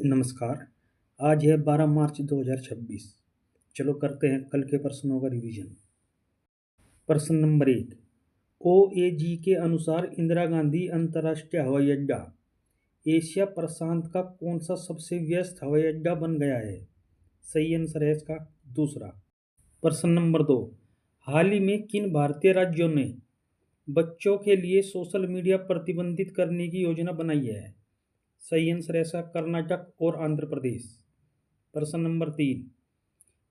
नमस्कार। आज है 12 मार्च 2026। चलो करते हैं कल के प्रश्नों का रिवीजन। प्रश्न नंबर 1, ओएजी के अनुसार इंदिरा गांधी अंतर्राष्ट्रीय हवाई अड्डा एशिया प्रशांत का कौन सा सबसे व्यस्त हवाई अड्डा बन गया है? सही आंसर है इसका दूसरा। प्रश्न नंबर 2, हाल ही में किन भारतीय राज्यों ने बच्चों के लिए सोशल मीडिया प्रतिबंधित करने की योजना बनाई है? सही आंसर है इसका कर्नाटक और आंध्र प्रदेश। प्रश्न नंबर 3,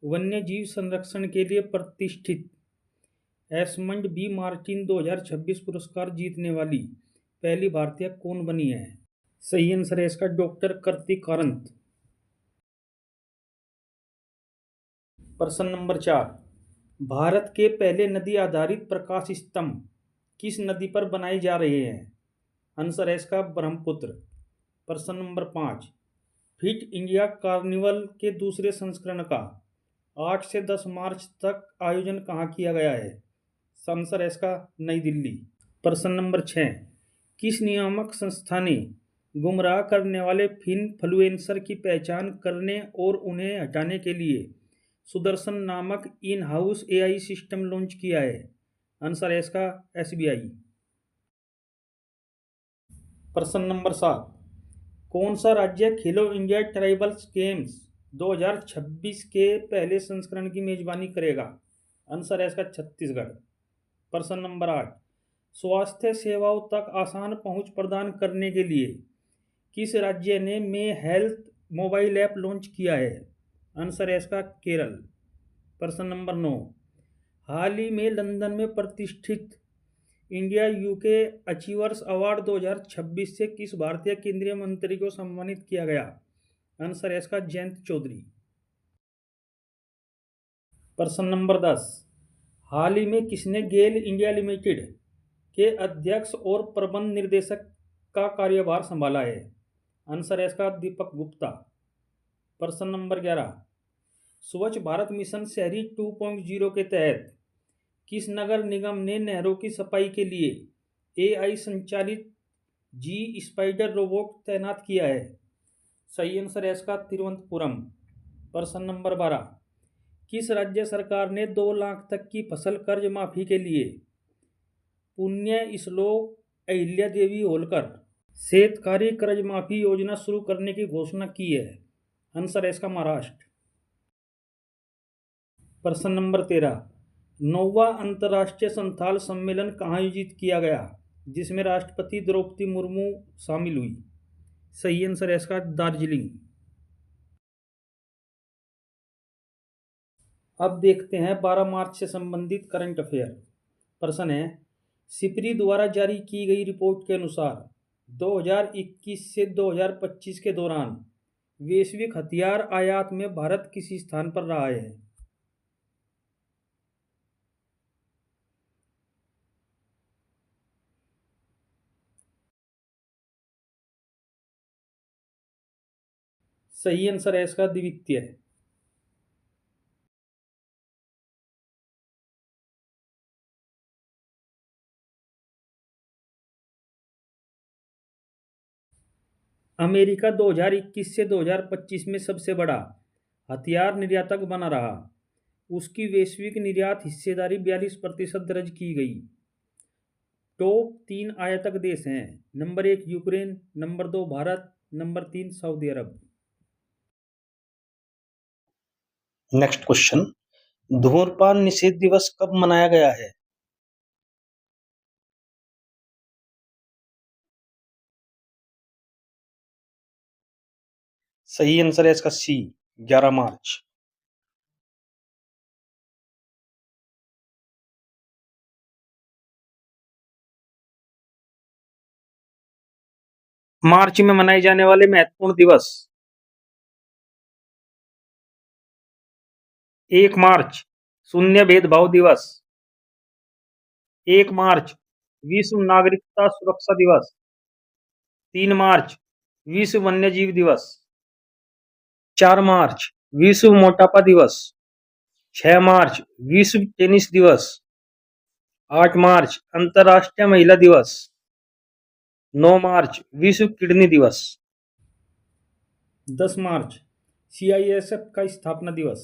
वन्य जीव संरक्षण के लिए प्रतिष्ठित एस्मंड बी मार्टिन 2026 पुरस्कार जीतने वाली पहली भारतीय कौन बनी है? सही आंसर है इसका डॉक्टर कृति कारंत। प्रश्न नंबर 4, भारत के पहले नदी आधारित प्रकाश स्तंभ किस नदी पर बनाए जा रहे हैं? आंसर है इसका ब्रह्मपुत्र। प्रश्न नंबर 5, फिट इंडिया कार्निवल के दूसरे संस्करण का 8 से 10 मार्च तक आयोजन कहाँ किया गया है? आंसर है इसका नई दिल्ली। प्रश्न नंबर 6, किस नियामक संस्था ने गुमराह करने वाले इन्फ्लुएंसर की पहचान करने और उन्हें हटाने के लिए सुदर्शन नामक in house AI system launch किया है? आंसर है इसका एसबीआई। प्रश्न नंबर 7, कौन सा राज्य खेलो इंडिया ट्राइबल्स गेम्स 2026 के पहले संस्करण की मेजबानी करेगा? आंसर है इसका छत्तीसगढ़। प्रश्न नंबर 8, स्वास्थ्य सेवाओं तक आसान पहुंच प्रदान करने के लिए किस राज्य ने मे हेल्थ मोबाइल ऐप लॉन्च किया है? आंसर है इसका केरल। प्रश्न नंबर 9, हाल ही में लंदन में प्रतिष्ठित इंडिया यूके अचीवर्स अवार्ड 2026 से किस भारतीय केंद्रीय मंत्री को सम्मानित किया गया? आंसर है इसका जयंत चौधरी। प्रश्न नंबर 10, हाल ही में किसने गेल इंडिया लिमिटेड के अध्यक्ष और प्रबंध निर्देशक का कार्यभार संभाला है? आंसर है इसका दीपक गुप्ता। प्रश्न नंबर 11, स्वच्छ भारत मिशन शहरी 2.0 के तहत किस नगर निगम ने नहरों की सफाई के लिए एआई संचालित जी स्पाइडर रोबोट तैनात किया है? सही आंसर है इसका तिरुवनंतपुरम। प्रश्न नंबर 12, किस राज्य सरकार ने 2 लाख तक की फसल कर्ज माफी के लिए पुण्य श्लोक अहिल्या देवी होलकर शेतकारी कर्ज माफी योजना शुरू करने की घोषणा की है? आंसर है इसका महाराष्ट्र। प्रश्न नंबर 13, 9वां अंतर्राष्ट्रीय संथाल सम्मेलन कहाँ आयोजित किया गया जिसमें राष्ट्रपति द्रौपदी मुर्मू शामिल हुई? सही आंसर है इसका दार्जिलिंग। अब देखते हैं 12 मार्च से संबंधित करंट अफेयर। प्रश्न है, सिपरी द्वारा जारी की गई रिपोर्ट के अनुसार 2021 से 2025 के दौरान वैश्विक हथियार आयात में भारत किस स्थान पर रहा है? सही आंसर है इसका द्वितीय। अमेरिका 2021 से 2025 में सबसे बड़ा हथियार निर्यातक बना रहा। उसकी वैश्विक निर्यात हिस्सेदारी 42% दर्ज की गई। टॉप 3 आयातक देश हैं। Number 1 Ukraine, number 2 Bharat, number 3 Saudi Arabia. Next question, धूम्रपान निषेध दिवस कब मनाया गया है? सही आंसर है इसका सी, 11 मार्च। मार्च में मनाए जाने वाले महत्वपूर्ण दिवस। 1 मार्च शून्य भेदभाव दिवस। 1 मार्च विश्व नागरिकता सुरक्षा दिवस। 3 मार्च विश्व वन्यजीव दिवस। 4 मार्च विश्व मोटापा दिवस। 6 मार्च विश्व टेनिस दिवस। 8 मार्च अंतर्राष्ट्रीय महिला दिवस। 9 मार्च विश्व किडनी दिवस। 10 मार्च सीआईएसएफ का स्थापना दिवस।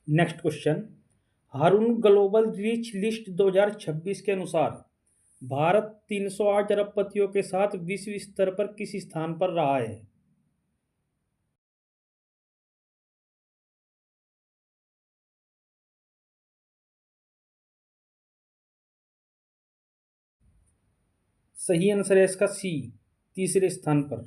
नेक्स्ट क्वेश्चन, हारून ग्लोबल रिच लिस्ट 2026 के अनुसार भारत 308 अरबपतियों के साथ विश्व स्तर पर किस स्थान पर रहा है? सही आंसर है इसका सी, तीसरे स्थान पर।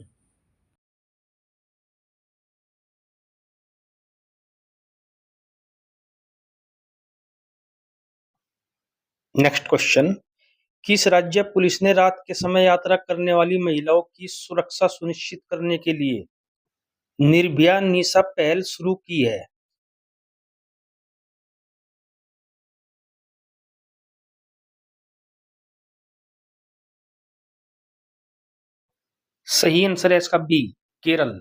नेक्स्ट क्वेश्चन, किस राज्य पुलिस ने रात के समय यात्रा करने वाली महिलाओं की सुरक्षा सुनिश्चित करने के लिए निर्भया निशा पहल शुरू की है? सही आंसर है इसका बी, केरल।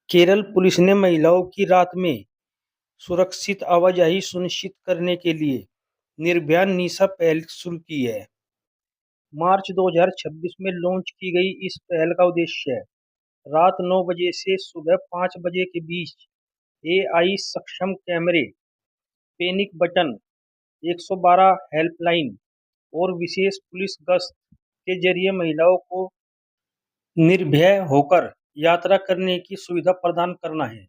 केरल पुलिस ने महिलाओं की रात में सुरक्षित आवाजाही सुनिश्चित करने के लिए निर्भया निशा पहल शुरू की है। मार्च 2026 में लॉन्च की गई इस पहल का उद्देश्य रात 9 बजे से सुबह 5 बजे के बीच एआई सक्षम कैमरे, पैनिक बटन, 112 हेल्पलाइन और विशेष पुलिस गश्त के जरिए महिलाओं को निर्भय होकर यात्रा करने की सुविधा प्रदान करना है।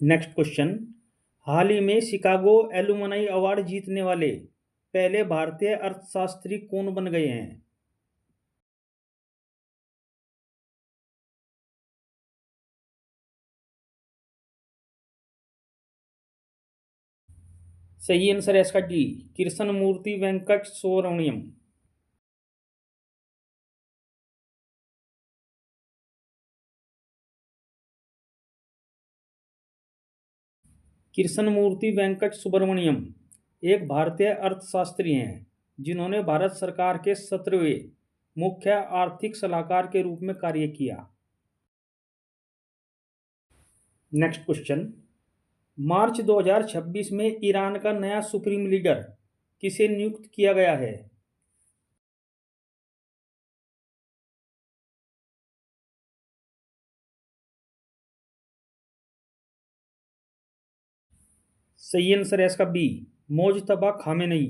नेक्स्ट क्वेश्चन, हाल ही में शिकागो एलुमनाई अवार्ड जीतने वाले पहले भारतीय अर्थशास्त्री कौन बन गए हैं? सही आंसर है इसका डी, कृष्णमूर्ति वेंकट सुब्रमण्यम। कृष्णमूर्ति वेंकट सुब्रमण्यम एक भारतीय अर्थशास्त्री हैं जिन्होंने भारत सरकार के 17वें मुख्य आर्थिक सलाहकार के रूप में कार्य किया। नेक्स्ट क्वेश्चन, मार्च 2026 में ईरान का नया सुप्रीम लीडर किसे नियुक्त किया गया है? सही आंसर है इसका बी, मोजतबा खामेनेई।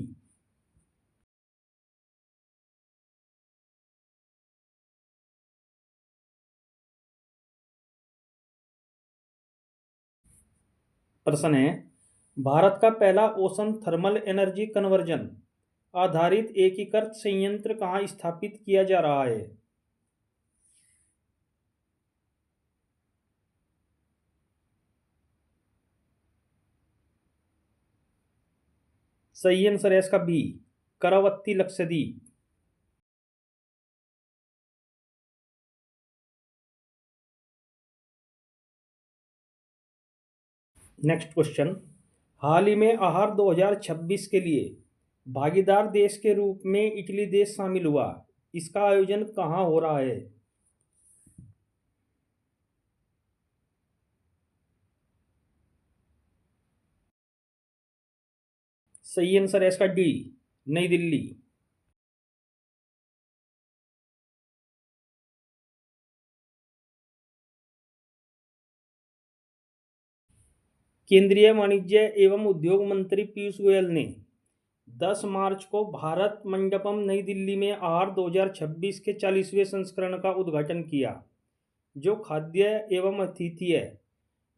प्रश्न है, भारत का पहला ओशन थर्मल एनर्जी कन्वर्जन आधारित एकीकृत संयंत्र कहाँ स्थापित किया जा रहा है? सही आंसर है इसका बी, करावत्ती लक्षद्वीप। नेक्स्ट क्वेश्चन, हाल ही में आहार 2026 के लिए भागीदार देश के रूप में इटली देश शामिल हुआ। इसका आयोजन कहाँ हो रहा है? सही आंसर है इसका डी, नई दिल्ली। केंद्रीय वाणिज्य एवं उद्योग मंत्री पीयूष गोयल ने 10 मार्च को भारत मंडपम नई दिल्ली में आहार 2026 के 40वें संस्करण का उद्घाटन किया, जो खाद्य एवं आतिथ्य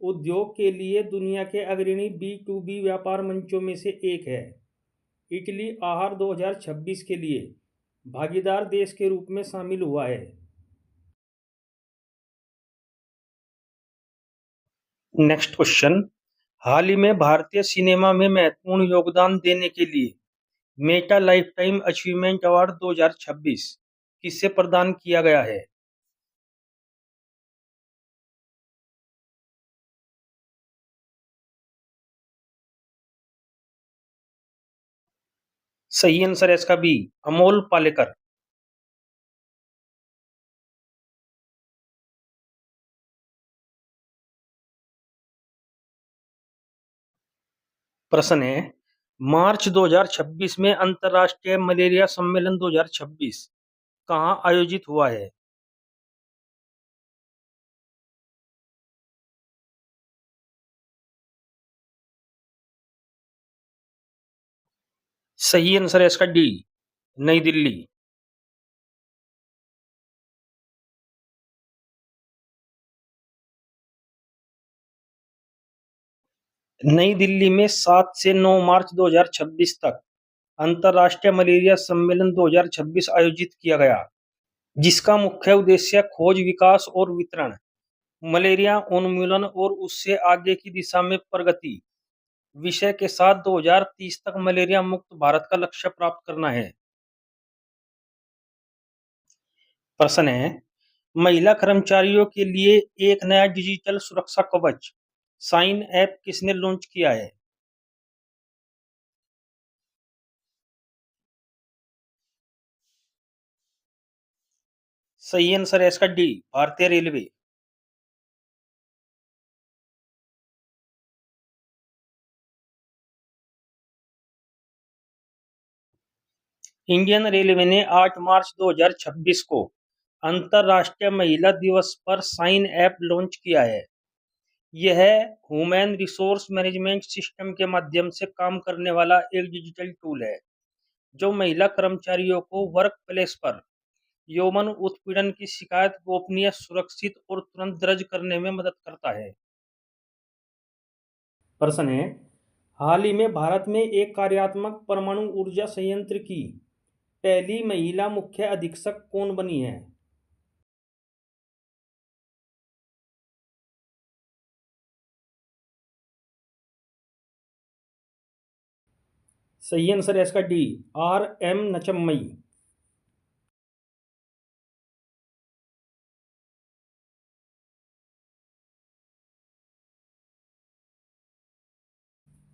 उद्योग के लिए दुनिया के अग्रणी B2B व्यापार मंचों में से एक है। इटली आहार 2026 के लिए भागीदार देश के रूप में शामिल हुआ है। नेक्स्ट क्वेश्चन, हाल ही में भारतीय सिनेमा में महत्वपूर्ण योगदान देने के लिए मेटा लाइफटाइम अचीवमेंट अवार्ड 2026 किसे प्रदान किया गया है? सही आंसर है इसका बी, अमोल पालेकर। प्रश्न है, मार्च 2026 में अंतर्राष्ट्रीय मलेरिया सम्मेलन 2026 कहाँ आयोजित हुआ है? सही आंसर है इसका डी, नई दिल्ली। नई दिल्ली में 7 से 9 मार्च 2026 तक अंतर्राष्ट्रीय मलेरिया सम्मेलन 2026 आयोजित किया गया, जिसका मुख्य उद्देश्य खोज, विकास और वितरण, मलेरिया उन्मूलन और उससे आगे की दिशा में प्रगति विषय के साथ 2030 तक मलेरिया मुक्त भारत का लक्ष्य प्राप्त करना है। प्रश्न है, महिला कर्मचारियों के लिए एक नया डिजिटल सुरक्षा कवच साइन ऐप किसने लॉन्च किया है? सही आंसर है इसका डी, भारतीय रेलवे। इंडियन रेलवे ने 8 मार्च 2026 को अंतर्राष्ट्रीय महिला दिवस पर साइन ऐप लॉन्च किया है। यह ह्यूमन रिसोर्स मैनेजमेंट सिस्टम के माध्यम से काम करने वाला एक डिजिटल टूल है, जो महिला कर्मचारियों को वर्क प्लेस पर यौन उत्पीड़न की शिकायत गोपनीय, सुरक्षित और तुरंत दर्ज करने में मदद करता है। प्रश्न है, हाल ही में भारत में एक कार्यात्मक परमाणु ऊर्जा संयंत्र की पहली महिला मुख्य अधीक्षक कौन बनी है? सही आंसर है इसका डी, R.M. नचम्मई।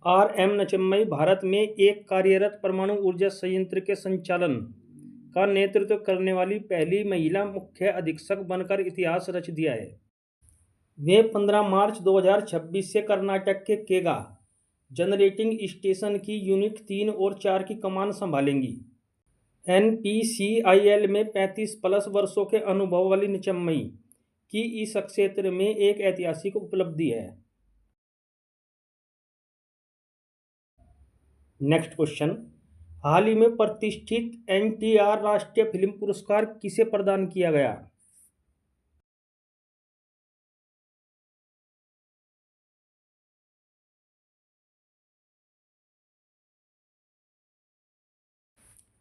R.M. नचम्मई भारत में एक कार्यरत परमाणु ऊर्जा संयंत्र के संचालन का नेतृत्व करने वाली पहली महिला मुख्य अधीक्षक बनकर इतिहास रच दिया है। वे 15 मार्च 2026 से कर्नाटक के केगा जनरेटिंग स्टेशन की यूनिट 3 और 4 की कमान संभालेंगी। NPCIL में 35+ वर्षों के अनुभव वाली नचम्मई की इस क्षेत्र में एक ऐतिहासिक उपलब्धि है। नेक्स्ट क्वेश्चन, हाल ही में प्रतिष्ठित NTR राष्ट्रीय फिल्म पुरस्कार किसे प्रदान किया गया?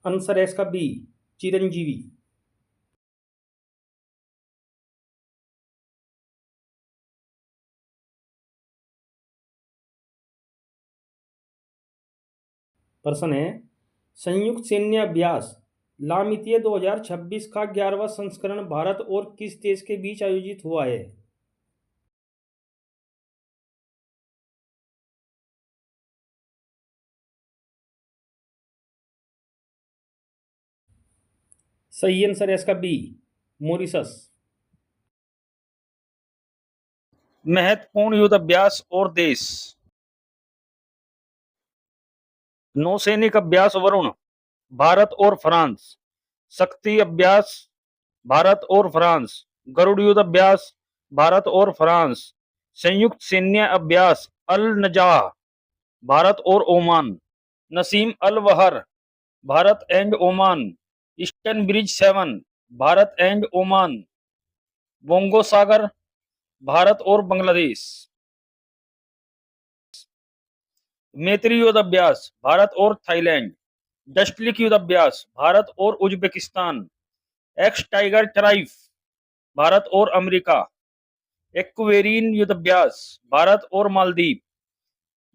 आंसर है इसका बी, चिरंजीवी। प्रश्न है, संयुक्त सैन्य अभ्यास लामितीय 2026 का 11वां संस्करण भारत और किस देश के बीच आयोजित हुआ है? सही आंसर है इसका बी, मॉरिशस। महत्वपूर्ण युद्ध अभ्यास और देश। नौसैनिक अभ्यास वरुण, भारत और फ्रांस। शक्ति अभ्यास, भारत और फ्रांस। गरुड़ युद्ध अभ्यास, भारत और फ्रांस। संयुक्त सैन्य अभ्यास अल नजाह, भारत और Oman. Naseem Al Bahr, Bharat and Oman. Eastern bridge 7, Bharat and Oman. Bongo Sagar, Bharat और बांग्लादेश। मैत्री युद्ध अभ्यास, भारत और थाईलैंड। डस्टलिक युद्ध अभ्यास, भारत और उज्बेकिस्तान। एक्स टाइगर ट्राइफ, भारत और अमेरिका। एक्वेरिन युद्ध अभ्यास, भारत और मालदीव।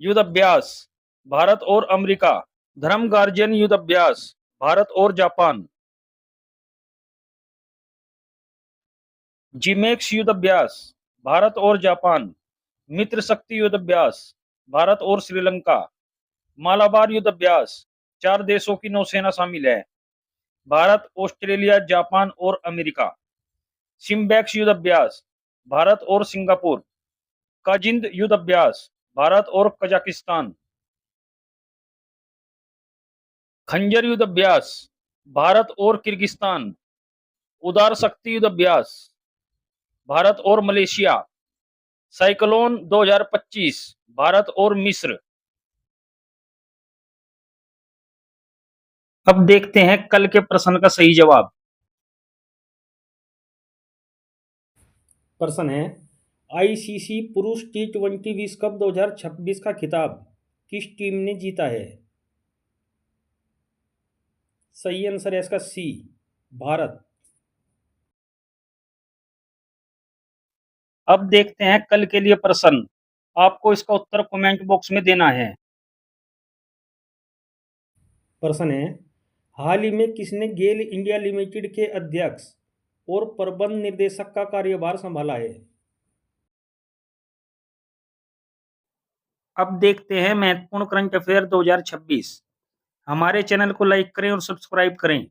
युद्ध अभ्यास, भारत और अमेरिका। धर्म गार्जियन युद्ध अभ्यास, भारत और जापान। जिमेक्स युद्ध अभ्यास, भारत और जापान। मित्र शक्ति युद्ध अभ्यास, भारत और श्रीलंका। मालाबार युद्ध अभ्यास, 4 देशों की नौसेना शामिल है, भारत, ऑस्ट्रेलिया, जापान और अमेरिका। सिम्बैक्स युद्ध अभ्यास, भारत और सिंगापुर। काजिंद युद्ध अभ्यास, भारत और कजाकिस्तान। खंजर युद्ध अभ्यास भारत और किर्गिस्तान। उदार शक्ति युद्ध अभ्यास भारत और मलेशिया। साइक्लोन 2025 भारत और मिस्र। अब देखते हैं कल के प्रश्न का सही जवाब। प्रश्न है, आईसीसी पुरुष टी20 विश्व कप 2026 का खिताब किस टीम ने जीता है? सही आंसर है इसका सी, भारत। अब देखते हैं कल के लिए प्रश्न। आपको इसका उत्तर कमेंट बॉक्स में देना है। प्रश्न है, हाल ही में किसने गेल इंडिया लिमिटेड के अध्यक्ष और प्रबंध निर्देशक का कार्यभार संभाला है? अब देखते हैं महत्वपूर्ण करंट अफेयर 2026। हमारे चैनल को लाइक करें और सब्सक्राइब करें।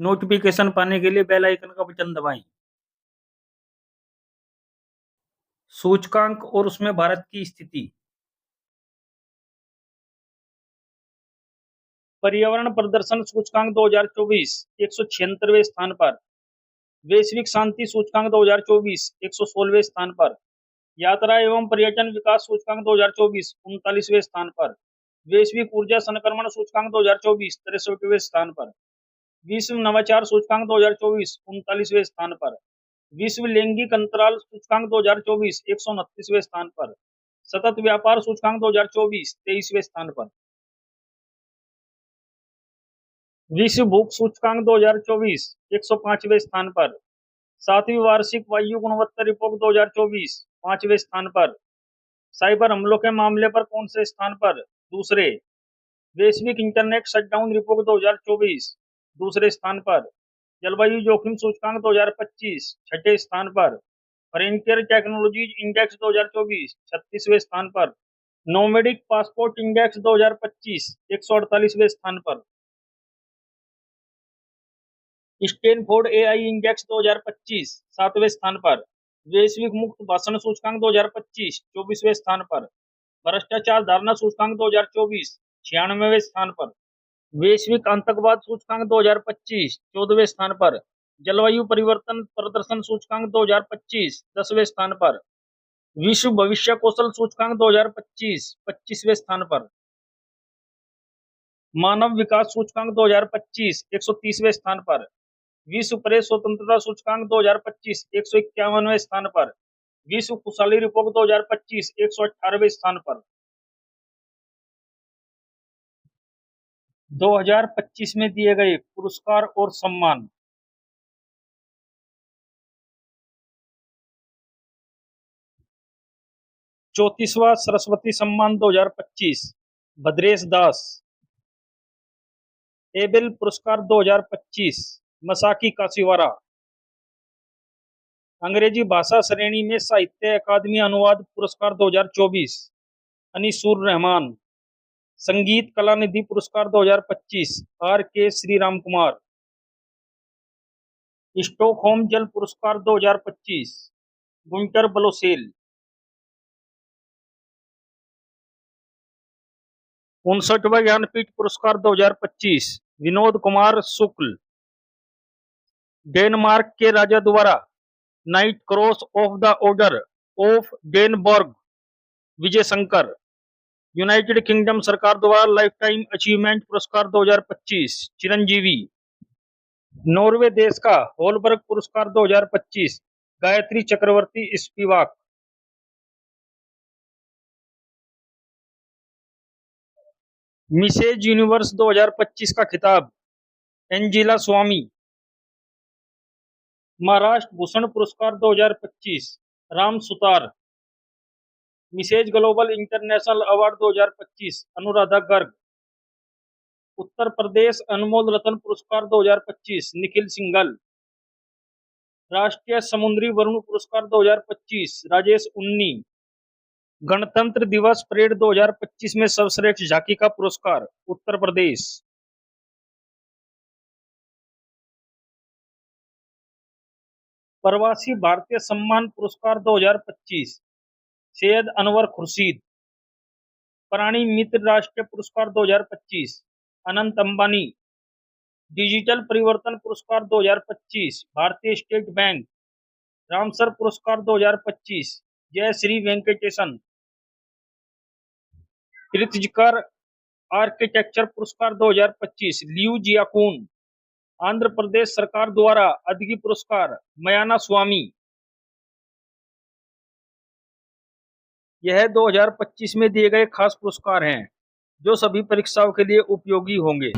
नोटिफिकेशन पाने के लिए बेल आइकन का बटन दबाएं। सूचकांक और उसमें भारत की स्थिति। पर्यावरण प्रदर्शन सूचकांक 2024 176वें स्थान पर। वैश्विक शांति सूचकांक 2024 116वें स्थान पर। यात्रा एवं पर्यटन विकास सूचकांक 2024 39वें स्थान पर। वैश्विक ऊर्जा संक्रमण सूचकांक 2024 63वें स्थान पर। विश्व नवाचार सूचकांक 2024 39वें स्थान पर। विश्व लैंगिक अंतराल सूचकांक 2024 129वें स्थान पर। सतत व्यापार सूचकांक 2024 23वें स्थान पर। विश्व भूख सूचकांक 2024 105वें स्थान पर। 7वीं वार्षिक वायु गुणवत्ता रिपोर्ट 2024 5वें स्थान पर। साइबर हमलों के मामले पर कौन से स्थान पर? दूसरे। वैश्विक इंटरनेट शटडाउन रिपोर्ट 2024 दूसरे स्थान पर। जलवायु जोखिम सूचकांक 2025 छठे स्थान पर। फ्रंटियर टेक्नोलॉजीज इंडेक्स 2024 36वें स्थान पर। नोमेडिक पासपोर्ट इंडेक्स 2025 148वें स्थान पर। स्टैनफोर्ड एआई इंडेक्स 2025 7वें स्थान पर। वैश्विक मुक्त भाषण सूचकांक 2025 24वें स्थान पर। भ्रष्टाचार धारणा सूचकांक 2024 96वें स्थान पर। वैश्विक आतंकवाद सूचकांक 2025 14वें स्थान पर। जलवायु परिवर्तन प्रदर्शन सूचकांक 2025 10वें स्थान पर। विश्व भविष्य कौशल सूचकांक 2025 25वें स्थान पर। मानव विकास सूचकांक 2025 130वें स्थान पर। विश्व प्रेस स्वतंत्रता सूचकांक 2025 151वें स्थान पर। विश्व खुशहाली रिपोर्ट 2025 118वें स्थान पर। 2025 में दिए गए पुरस्कार और सम्मान। चौंतीसवां सरस्वती सम्मान 2025 भद्रेश दास। एबेल पुरस्कार 2025 मसाकी काशीवारा। अंग्रेजी भाषा श्रेणी में साहित्य अकादमी अनुवाद पुरस्कार 2024 अनीसुर रहमान। संगीत कला निधि पुरस्कार 2025 आर के श्रीराम कुमार। स्टॉकहोम जल पुरस्कार 2025 गुंटर बलोसेल। 59वां ज्ञानपीठ पुरस्कार 2025 विनोद कुमार शुक्ल। डेनमार्क के राजा द्वारा knight cross of the order of Dannebrog Vijay Shankar. United Kingdom सरकार द्वारा लाइफ टाइम अचीवमेंट पुरस्कार 2025 चिरंजीवी। नॉर्वे देश का होलबर्ग पुरस्कार 2025 Gayatri Chakravorty Spivak. Mrs Universe 2025 का खिताब एंजिला स्वामी। महाराष्ट्र भूषण पुरस्कार 2025 Ram Sutar. Mrs global international award 2025 Anuradha Garg. Uttar Pradesh Anmol Ratna पुरस्कार 2025 निखिल सिंघल। राष्ट्रीय समुद्री वरुण पुरस्कार 2025 राजेश उन्नी। गणतंत्र दिवस परेड 2025 में सर्वश्रेष्ठ झांकी का पुरस्कार उत्तर प्रदेश। प्रवासी भारतीय सम्मान पुरस्कार 2025 सैयद अनवर खुर्शीद। प्राणी मित्र राष्ट्रीय पुरस्कार 2025 अनंत अंबानी। डिजिटल परिवर्तन पुरस्कार 2025 भारतीय स्टेट बैंक। रामसर पुरस्कार 2025 जय श्री वेंकटेशन। प्रित्जकर आर्किटेक्चर पुरस्कार 2025 लियू जियाकून। आंध्र प्रदेश सरकार द्वारा अदगी पुरस्कार मयाना स्वामी। यह 2025 में दिए गए खास पुरस्कार हैं जो सभी परीक्षाओं के लिए उपयोगी होंगे।